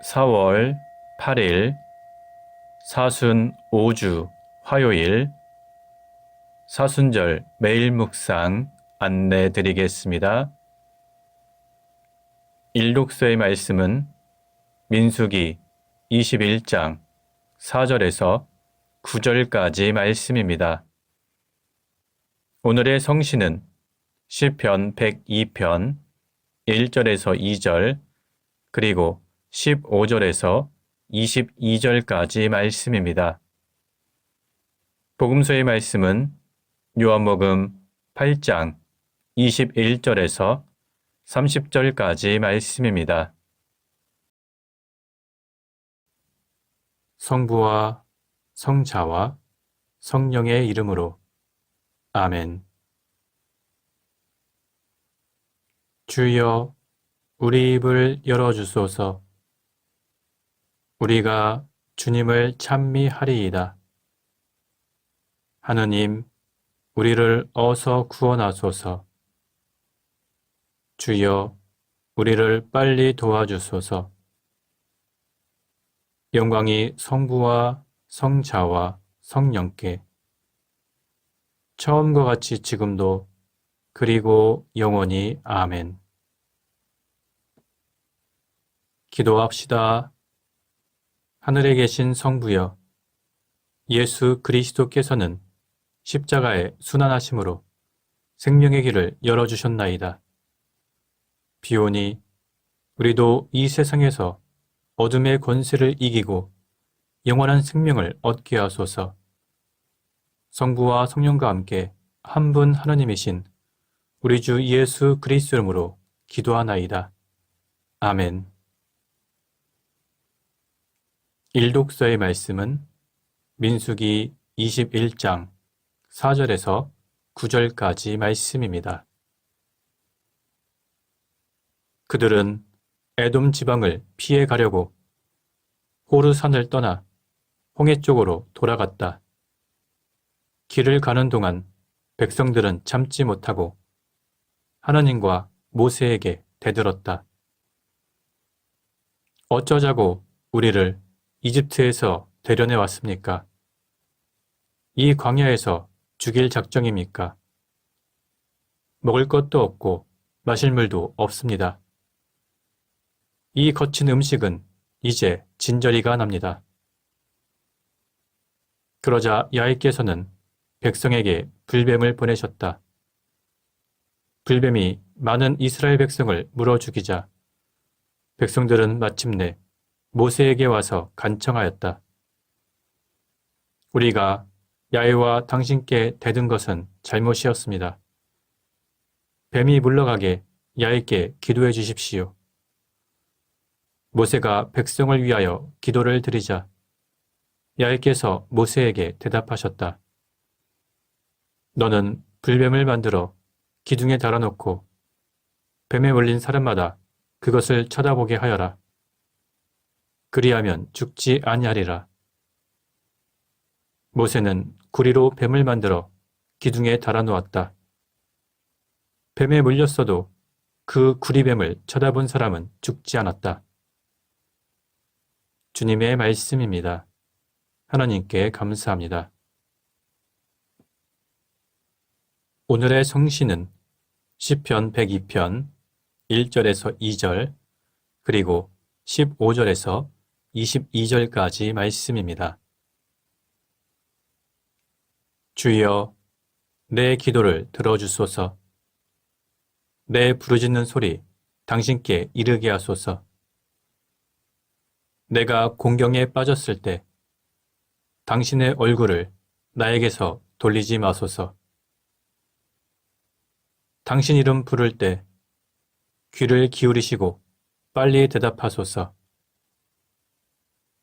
4월 8일 사순 5주 화요일 사순절 매일 묵상 안내 드리겠습니다. 일독서의 말씀은 민수기 21장 4절에서 9절까지 말씀입니다. 오늘의 성시는 시편 102편 1절에서 2절 그리고 15절에서 22절까지 말씀입니다. 복음서의 말씀은 요한복음 8장 21절에서 30절까지 말씀입니다. 성부와 성자와 성령의 이름으로 아멘. 주여 우리 입을 열어주소서. 우리가 주님을 찬미하리이다. 하느님, 우리를 어서 구원하소서. 주여, 우리를 빨리 도와주소서. 영광이 성부와 성자와 성령께 처음과 같이 지금도 그리고 영원히 아멘. 기도합시다. 하늘에 계신 성부여, 예수 그리스도께서는 십자가의 순환하심으로 생명의 길을 열어주셨나이다. 비오니 우리도 이 세상에서 어둠의 권세를 이기고 영원한 생명을 얻게 하소서. 성부와 성령과 함께 한 분 하나님이신 우리 주 예수 그리스도 이름으로 기도하나이다. 아멘. 일독서의 말씀은 민수기 21장 4절에서 9절까지 말씀입니다. 그들은 에돔 지방을 피해 가려고 호르산을 떠나 홍해 쪽으로 돌아갔다. 길을 가는 동안 백성들은 참지 못하고 하나님과 모세에게 대들었다. 어쩌자고 우리를 이집트에서 데려내 왔습니까? 이 광야에서 죽일 작정입니까? 먹을 것도 없고 마실 물도 없습니다. 이 거친 음식은 이제 진저리가 납니다. 그러자 야훼께서는 백성에게 불뱀을 보내셨다. 불뱀이 많은 이스라엘 백성을 물어 죽이자 백성들은 마침내 모세에게 와서 간청하였다. 우리가 야훼와 당신께 대든 것은 잘못이었습니다. 뱀이 물러가게 야훼께 기도해 주십시오. 모세가 백성을 위하여 기도를 드리자 야훼께서 모세에게 대답하셨다. 너는 불뱀을 만들어 기둥에 달아놓고 뱀에 물린 사람마다 그것을 쳐다보게 하여라. 그리하면 죽지 아니하리라. 모세는 구리로 뱀을 만들어 기둥에 달아놓았다. 뱀에 물렸어도 그 구리뱀을 쳐다본 사람은 죽지 않았다. 주님의 말씀입니다. 하나님께 감사합니다. 오늘의 성시는 시편 102편 1절에서 2절 그리고 15절에서 22절까지 말씀입니다. 주여, 내 기도를 들어주소서. 내 부르짖는 소리 당신께 이르게 하소서. 내가 공경에 빠졌을 때 당신의 얼굴을 나에게서 돌리지 마소서. 당신 이름 부를 때 귀를 기울이시고 빨리 대답하소서.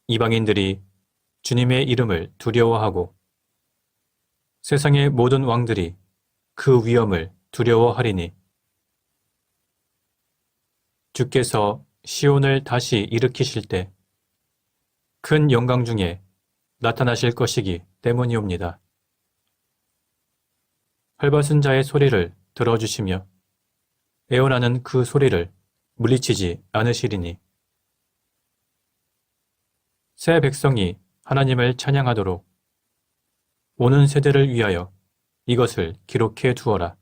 이방인들이 주님의 이름을 두려워하고 세상의 모든 왕들이 그 위엄을 두려워하리니 주께서 시온을 다시 일으키실 때 큰 영광 중에 나타나실 것이기 때문이옵니다. 헐벗은 자의 소리를 들어주시며 애원하는 그 소리를 물리치지 않으시리니 새 백성이 하나님을 찬양하도록 오는 세대를 위하여 이것을 기록해 두어라.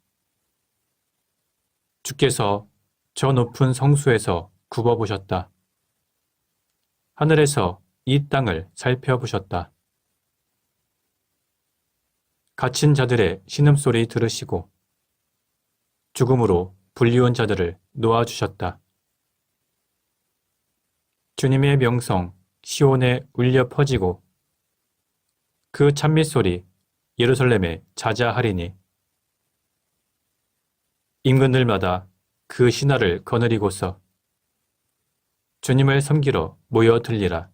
주께서 저 높은 성수에서 굽어보셨다. 하늘에서 이 땅을 살펴보셨다. 갇힌 자들의 신음소리 들으시고 죽음으로 불리운 자들을 놓아주셨다. 주님의 명성 시온에 울려 퍼지고 그 찬미소리 예루살렘에 자자하리니 인근들마다 그 신화를 거느리고서 주님을 섬기러 모여들리라.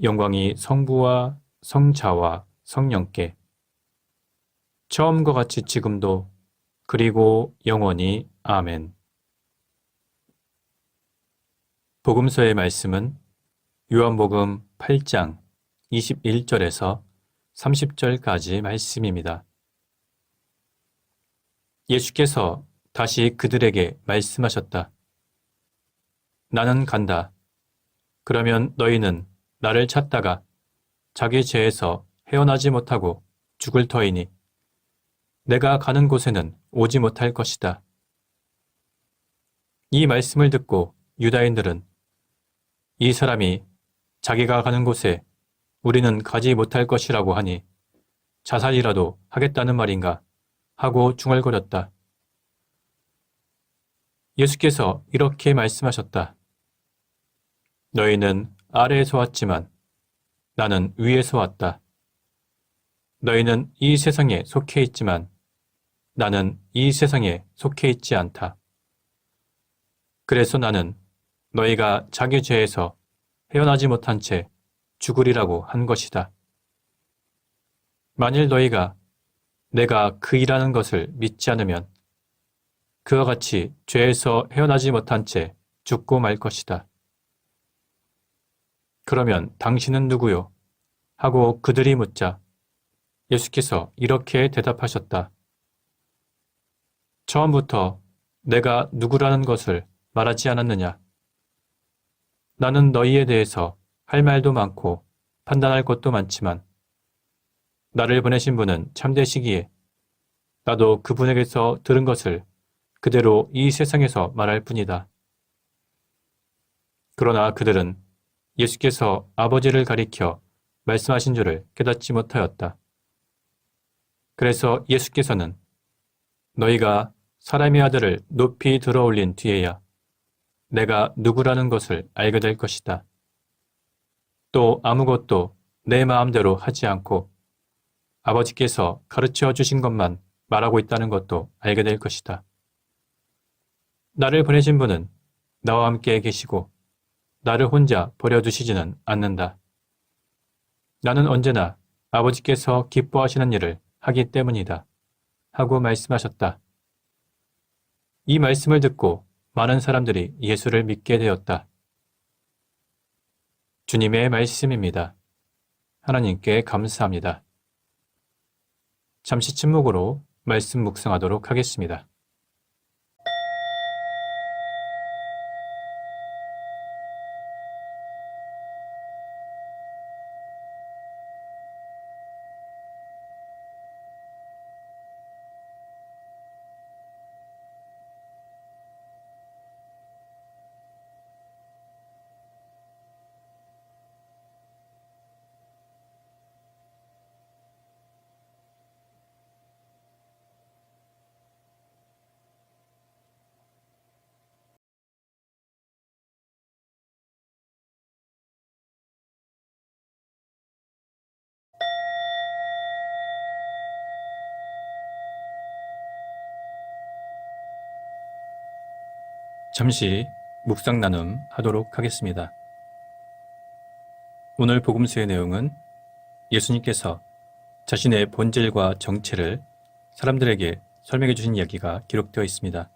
영광이 성부와 성자와 성령께 처음과 같이 지금도 그리고 영원히 아멘. 복음서의 말씀은 요한복음 8장 21절에서 30절까지 말씀입니다. 예수께서 다시 그들에게 말씀하셨다. 나는 간다. 그러면 너희는 나를 찾다가 자기 죄에서 헤어나지 못하고 죽을 터이니 내가 가는 곳에는 오지 못할 것이다. 이 말씀을 듣고 유다인들은 이 사람이 자기가 가는 곳에 우리는 가지 못할 것이라고 하니 자살이라도 하겠다는 말인가 하고 중얼거렸다. 예수께서 이렇게 말씀하셨다. 너희는 아래에서 왔지만 나는 위에서 왔다. 너희는 이 세상에 속해 있지만 나는 이 세상에 속해 있지 않다. 그래서 나는 너희가 자기 죄에서 헤어나지 못한 채 죽으리라고 한 것이다. 만일 너희가 내가 그 일하는 것을 믿지 않으면 그와 같이 죄에서 헤어나지 못한 채 죽고 말 것이다. 그러면 당신은 누구요? 하고 그들이 묻자 예수께서 이렇게 대답하셨다. 처음부터 내가 누구라는 것을 말하지 않았느냐? 나는 너희에 대해서 할 말도 많고 판단할 것도 많지만 나를 보내신 분은 참되시기에 나도 그분에게서 들은 것을 그대로 이 세상에서 말할 뿐이다. 그러나 그들은 예수께서 아버지를 가리켜 말씀하신 줄을 깨닫지 못하였다. 그래서 예수께서는 너희가 사람의 아들을 높이 들어올린 뒤에야 내가 누구라는 것을 알게 될 것이다. 또 아무것도 내 마음대로 하지 않고 아버지께서 가르쳐 주신 것만 말하고 있다는 것도 알게 될 것이다. 나를 보내신 분은 나와 함께 계시고 나를 혼자 버려두시지는 않는다. 나는 언제나 아버지께서 기뻐하시는 일을 하기 때문이다. 하고 말씀하셨다. 이 말씀을 듣고 많은 사람들이 예수를 믿게 되었다. 주님의 말씀입니다. 하나님께 감사합니다. 잠시 침묵으로 말씀 묵상하도록 하겠습니다. 잠시 묵상 나눔 하도록 하겠습니다. 오늘 복음서의 내용은 예수님께서 자신의 본질과 정체를 사람들에게 설명해 주신 이야기가 기록되어 있습니다.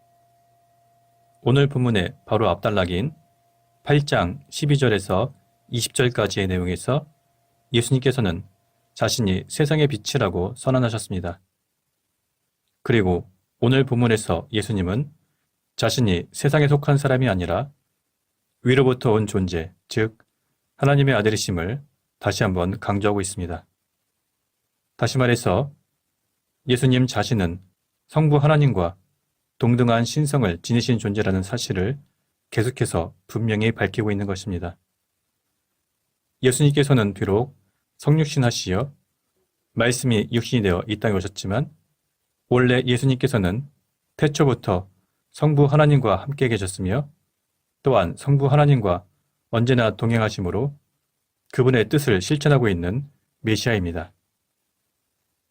오늘 본문의 바로 앞단락인 8장 12절에서 20절까지의 내용에서 예수님께서는 자신이 세상의 빛이라고 선언하셨습니다. 그리고 오늘 본문에서 예수님은 자신이 세상에 속한 사람이 아니라 위로부터 온 존재, 즉 하나님의 아들이심을 다시 한번 강조하고 있습니다. 다시 말해서 예수님 자신은 성부 하나님과 동등한 신성을 지니신 존재라는 사실을 계속해서 분명히 밝히고 있는 것입니다. 예수님께서는 비록 성육신 하시어 말씀이 육신이 되어 이 땅에 오셨지만 원래 예수님께서는 태초부터 성부 하나님과 함께 계셨으며 또한 성부 하나님과 언제나 동행하심으로 그분의 뜻을 실천하고 있는 메시아입니다.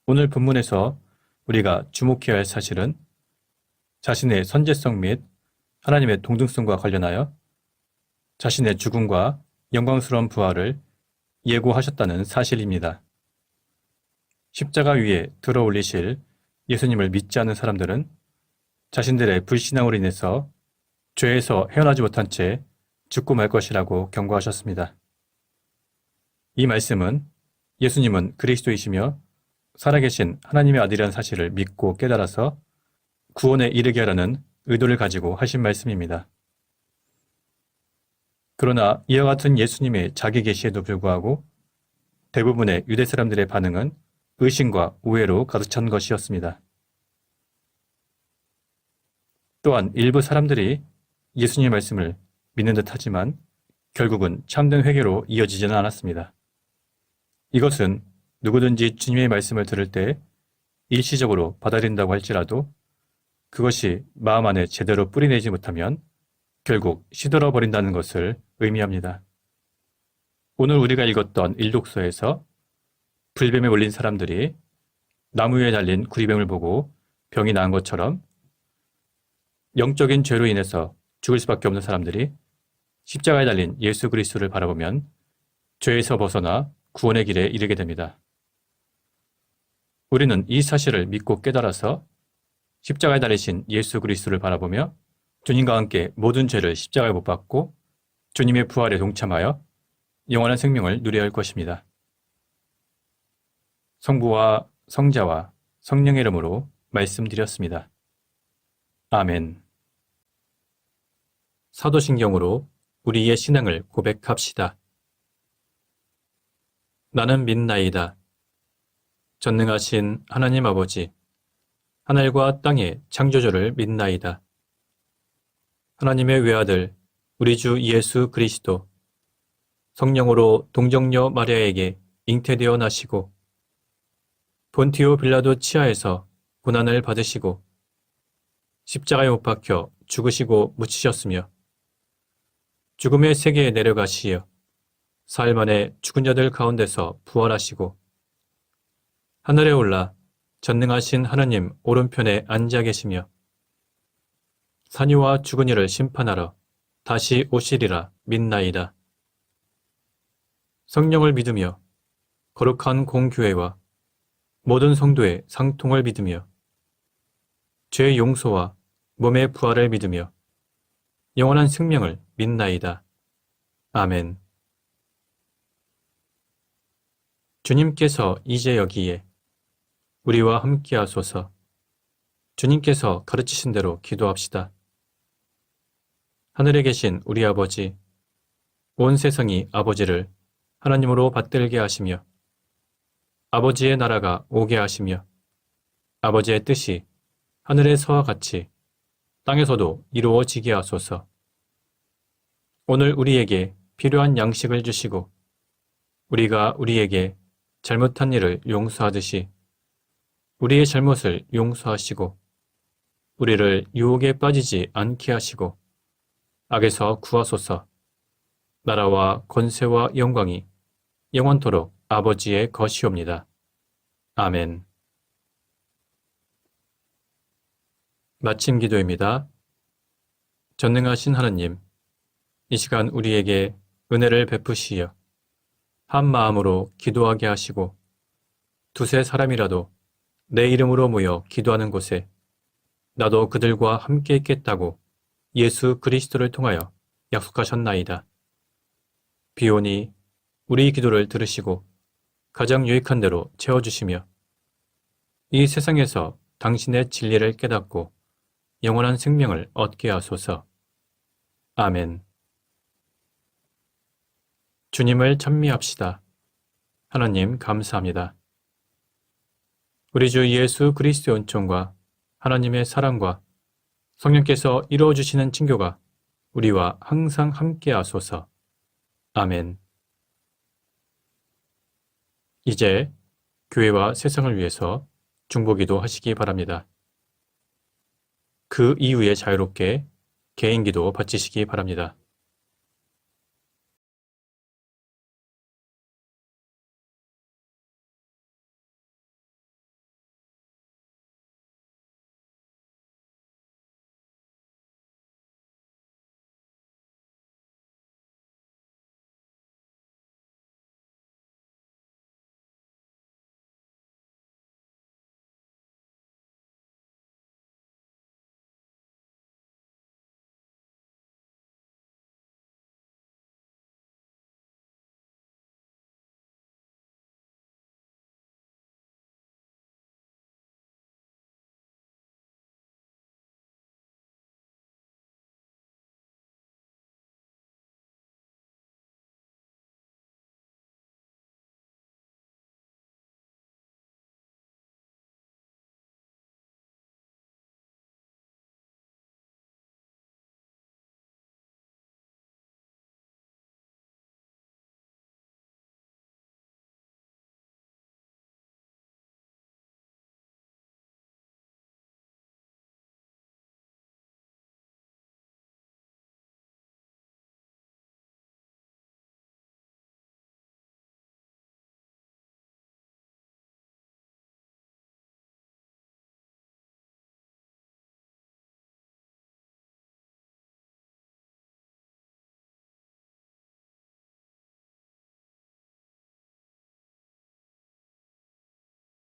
오늘 본문에서 우리가 주목해야 할 사실은 자신의 선제성 및 하나님의 동등성과 관련하여 자신의 죽음과 영광스러운 부활을 예고하셨다는 사실입니다. 십자가 위에 들어 올리실 예수님을 믿지 않는 사람들은 자신들의 불신앙으로 인해서 죄에서 헤어나지 못한 채 죽고 말 것이라고 경고하셨습니다. 이 말씀은 예수님은 그리스도이시며 살아계신 하나님의 아들이라는 사실을 믿고 깨달아서 구원에 이르게 하라는 의도를 가지고 하신 말씀입니다. 그러나 이와 같은 예수님의 자기 계시에도 불구하고 대부분의 유대 사람들의 반응은 의심과 오해로 가득 찬 것이었습니다. 또한 일부 사람들이 예수님의 말씀을 믿는 듯 하지만 결국은 참된 회개로 이어지지는 않았습니다. 이것은 누구든지 주님의 말씀을 들을 때 일시적으로 받아들인다고 할지라도 그것이 마음 안에 제대로 뿌리내지 못하면 결국 시들어 버린다는 것을 의미합니다. 오늘 우리가 읽었던 일독서에서 불뱀에 올린 사람들이 나무 위에 달린 구리뱀을 보고 병이 나은 것처럼 영적인 죄로 인해서 죽을 수밖에 없는 사람들이 십자가에 달린 예수 그리스도를 바라보면 죄에서 벗어나 구원의 길에 이르게 됩니다. 우리는 이 사실을 믿고 깨달아서 십자가에 달리신 예수 그리스도를 바라보며 주님과 함께 모든 죄를 십자가에 못 박고 주님의 부활에 동참하여 영원한 생명을 누려야 할 것입니다. 성부와 성자와 성령의 이름으로 말씀드렸습니다. 아멘. 사도신경으로 우리의 신앙을 고백합시다. 나는 믿나이다. 전능하신 하나님 아버지, 하늘과 땅의 창조주를 믿나이다. 하나님의 외아들, 우리 주 예수 그리스도, 성령으로 동정녀 마리아에게 잉태되어 나시고 본티오 빌라도 치하에서 고난을 받으시고 십자가에 못 박혀 죽으시고 묻히셨으며 죽음의 세계에 내려가시어 사흘 만에 죽은 자들 가운데서 부활하시고 하늘에 올라 전능하신 하나님 오른편에 앉아 계시며 산이와 죽은 이를 심판하러 다시 오시리라 믿나이다. 성령을 믿으며 거룩한 공교회와 모든 성도의 상통을 믿으며 죄의 용서와 몸의 부활을 믿으며 영원한 생명을 믿나이다. 아멘. 주님께서 이제 여기에 우리와 함께 하소서. 주님께서 가르치신 대로 기도합시다. 하늘에 계신 우리 아버지, 온 세상이 아버지를 하나님으로 받들게 하시며 아버지의 나라가 오게 하시며 아버지의 뜻이 하늘에서와 같이 땅에서도 이루어지게 하소서. 오늘 우리에게 필요한 양식을 주시고 우리가 우리에게 잘못한 일을 용서하듯이 우리의 잘못을 용서하시고 우리를 유혹에 빠지지 않게 하시고 악에서 구하소서. 나라와 권세와 영광이 영원토록 아버지의 것이옵니다. 아멘. 마침 기도입니다. 전능하신 하나님, 이 시간 우리에게 은혜를 베푸시어 한 마음으로 기도하게 하시고 두세 사람이라도 내 이름으로 모여 기도하는 곳에 나도 그들과 함께 있겠다고 예수 그리스도를 통하여 약속하셨나이다. 비오니 우리 기도를 들으시고 가장 유익한 대로 채워주시며 이 세상에서 당신의 진리를 깨닫고 영원한 생명을 얻게 하소서. 아멘. 주님을 찬미합시다. 하나님 감사합니다. 우리 주 예수 그리스도의 은총과 하나님의 사랑과 성령께서 이루어주시는 징교가 우리와 항상 함께 하소서. 아멘. 이제 교회와 세상을 위해서 중보기도 하시기 바랍니다. 그 이후에 자유롭게 개인기도 바치시기 바랍니다.